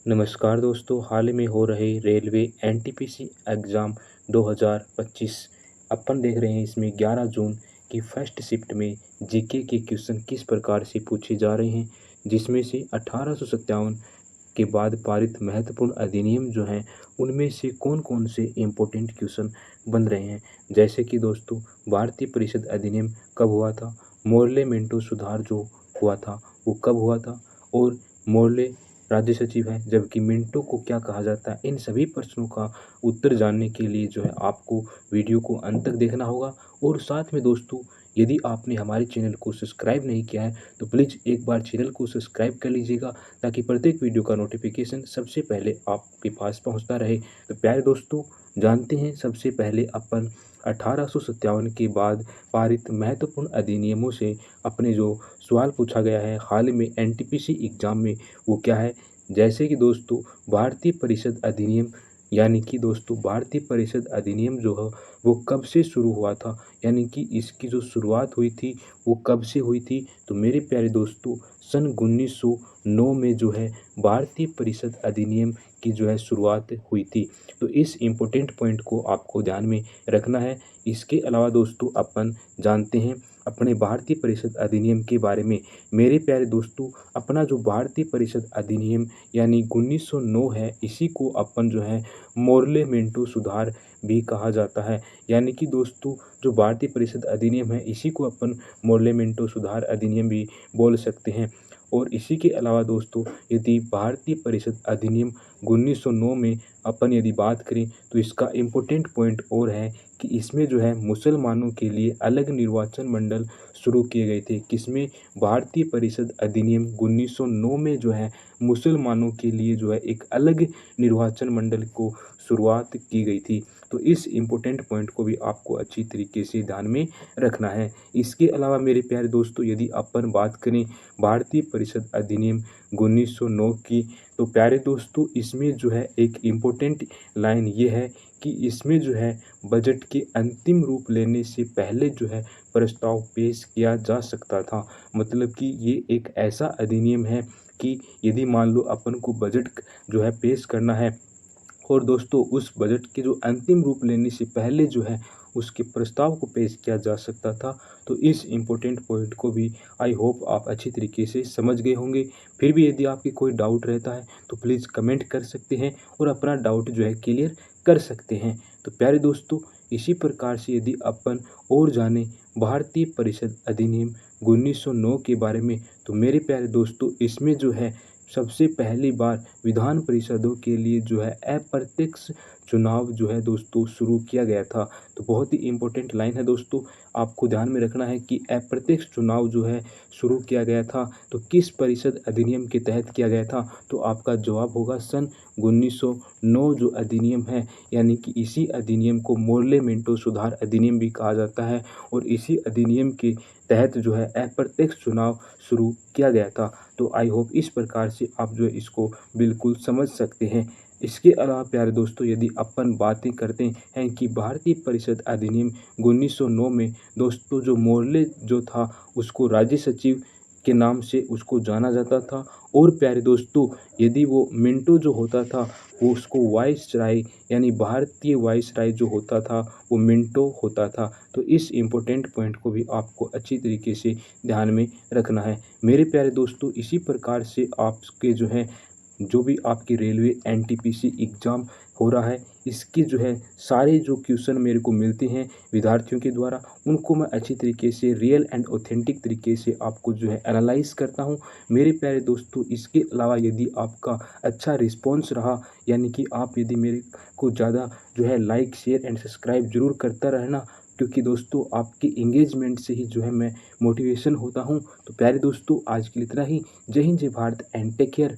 नमस्कार दोस्तों, हाल ही में हो रहे रेलवे एनटीपीसी एग्ज़ाम 2025 अपन देख रहे हैं। इसमें 11 जून की फर्स्ट शिफ्ट में जीके के क्वेश्चन किस प्रकार से पूछे जा रहे हैं, जिसमें से 1857 के बाद पारित महत्वपूर्ण अधिनियम जो हैं उनमें से कौन कौन से इम्पोर्टेंट क्वेश्चन बन रहे हैं। जैसे कि दोस्तों, भारतीय परिषद अधिनियम कब हुआ था, मोर्ले मिंटो सुधार जो हुआ था वो कब हुआ था, और मोर्ले राज्य सचिव है जबकि मिंटो को क्या कहा जाता है। इन सभी प्रश्नों का उत्तर जानने के लिए जो है आपको वीडियो को अंत तक देखना होगा। और साथ में दोस्तों, यदि आपने हमारे चैनल को सब्सक्राइब नहीं किया है तो प्लीज़ एक बार चैनल को सब्सक्राइब कर लीजिएगा, ताकि प्रत्येक वीडियो का नोटिफिकेशन सबसे पहले आपके पास पहुंचता रहे। तो प्यारे दोस्तों, जानते हैं सबसे पहले अपन 1857 के बाद पारित महत्वपूर्ण अधिनियमों से अपने जो सवाल पूछा गया है हाल में एनटीपीसी एग्ज़ाम में, वो क्या है। जैसे कि दोस्तों, भारतीय परिषद अधिनियम यानी कि दोस्तों भारतीय परिषद अधिनियम जो है वो कब से शुरू हुआ था, यानी कि इसकी जो शुरुआत हुई थी वो कब से हुई थी। तो मेरे प्यारे दोस्तों, सन 1909 में जो है भारतीय परिषद अधिनियम की जो है शुरुआत हुई थी। तो इस इम्पोर्टेंट पॉइंट को आपको ध्यान में रखना है। इसके अलावा दोस्तों, अपन जानते हैं अपने भारतीय परिषद अधिनियम के बारे में। मेरे प्यारे दोस्तों, अपना जो भारतीय परिषद अधिनियम यानी 1909 है, इसी को अपन जो है मोर्ले मिंटो सुधार भी कहा जाता है। यानी कि दोस्तों, जो भारतीय परिषद अधिनियम है इसी को अपन मोर्ले मिंटो सुधार अधिनियम भी बोल सकते हैं। और इसी के अलावा दोस्तों, यदि भारतीय परिषद अधिनियम 1909 में अपन यदि बात करें तो इसका इम्पोर्टेंट पॉइंट और है कि इसमें जो है मुसलमानों के लिए अलग निर्वाचन मंडल शुरू किए गए थे। किसमें? भारतीय परिषद अधिनियम 1909 में जो है मुसलमानों के लिए जो है एक अलग निर्वाचन मंडल को शुरुआत की गई थी। तो इस इम्पोर्टेंट पॉइंट को भी आपको अच्छी तरीके से ध्यान में रखना है। इसके अलावा मेरे प्यारे दोस्तों, यदि अपन बात करें भारतीय परिषद अधिनियम 1909 की, तो प्यारे दोस्तों इसमें जो है एक इम्पोर्टेंट लाइन ये है कि इसमें जो है बजट के अंतिम रूप लेने से पहले जो है प्रस्ताव पेश किया जा सकता था। मतलब कि ये एक ऐसा अधिनियम है कि यदि मान लो अपन को बजट जो है पेश करना है, और दोस्तों उस बजट के जो अंतिम रूप लेने से पहले जो है उसके प्रस्ताव को पेश किया जा सकता था। तो इस इम्पोर्टेंट पॉइंट को भी आई होप आप अच्छी तरीके से समझ गए होंगे। फिर भी यदि आपकी कोई डाउट रहता है तो प्लीज़ कमेंट कर सकते हैं और अपना डाउट जो है क्लियर कर सकते हैं। तो प्यारे दोस्तों, इसी प्रकार से यदि अपन और जाने भारतीय परिषद अधिनियम 1909 के बारे में, तो मेरे प्यारे दोस्तों इसमें जो है सबसे पहली बार विधान परिषदों के लिए जो है अप्रत्यक्ष चुनाव जो है दोस्तों शुरू किया गया था। तो बहुत ही इम्पोर्टेंट लाइन है दोस्तों, आपको ध्यान में रखना है कि अप्रत्यक्ष चुनाव जो है शुरू किया गया था। तो किस परिषद अधिनियम के तहत किया गया था? तो आपका जवाब होगा सन 1909 जो अधिनियम है, यानी कि इसी अधिनियम को मोर्ले मिंटो सुधार अधिनियम भी कहा जाता है। और इसी अधिनियम के तहत जो है अप्रत्यक्ष चुनाव शुरू किया गया था। तो आई होप इस प्रकार से आप जो है इसको बिल्कुल समझ सकते हैं। इसके अलावा प्यारे दोस्तों, यदि अपन बातें करते हैं कि भारतीय परिषद अधिनियम 1909 में दोस्तों जो मोर्ले जो था उसको राज्य सचिव के नाम से उसको जाना जाता था। और प्यारे दोस्तों, यदि वो मिंटो जो होता था वो उसको वाइसराय यानी भारतीय वाइसराय जो होता था वो मिंटो होता था। तो इस इम्पोर्टेंट पॉइंट को भी आपको अच्छी तरीके से ध्यान में रखना है। मेरे प्यारे दोस्तों, इसी प्रकार से आपके जो है जो भी आपकी रेलवे एनटीपीसी एग्ज़ाम हो रहा है, इसके जो है सारे जो क्वेश्चन मेरे को मिलते हैं विद्यार्थियों के द्वारा, उनको मैं अच्छी तरीके से रियल एंड ऑथेंटिक तरीके से आपको जो है एनालाइज़ करता हूँ। मेरे प्यारे दोस्तों, इसके अलावा यदि आपका अच्छा रिस्पॉन्स रहा, यानी कि आप यदि मेरे को ज़्यादा जो है लाइक शेयर एंड सब्सक्राइब ज़रूर करता रहना, क्योंकि दोस्तों आपके एंगेजमेंट से ही जो है मैं मोटिवेशन होता हूँ। तो प्यारे दोस्तों, आज के लिए इतना ही। जय हिंद, जय भारत एंड टेक केयर।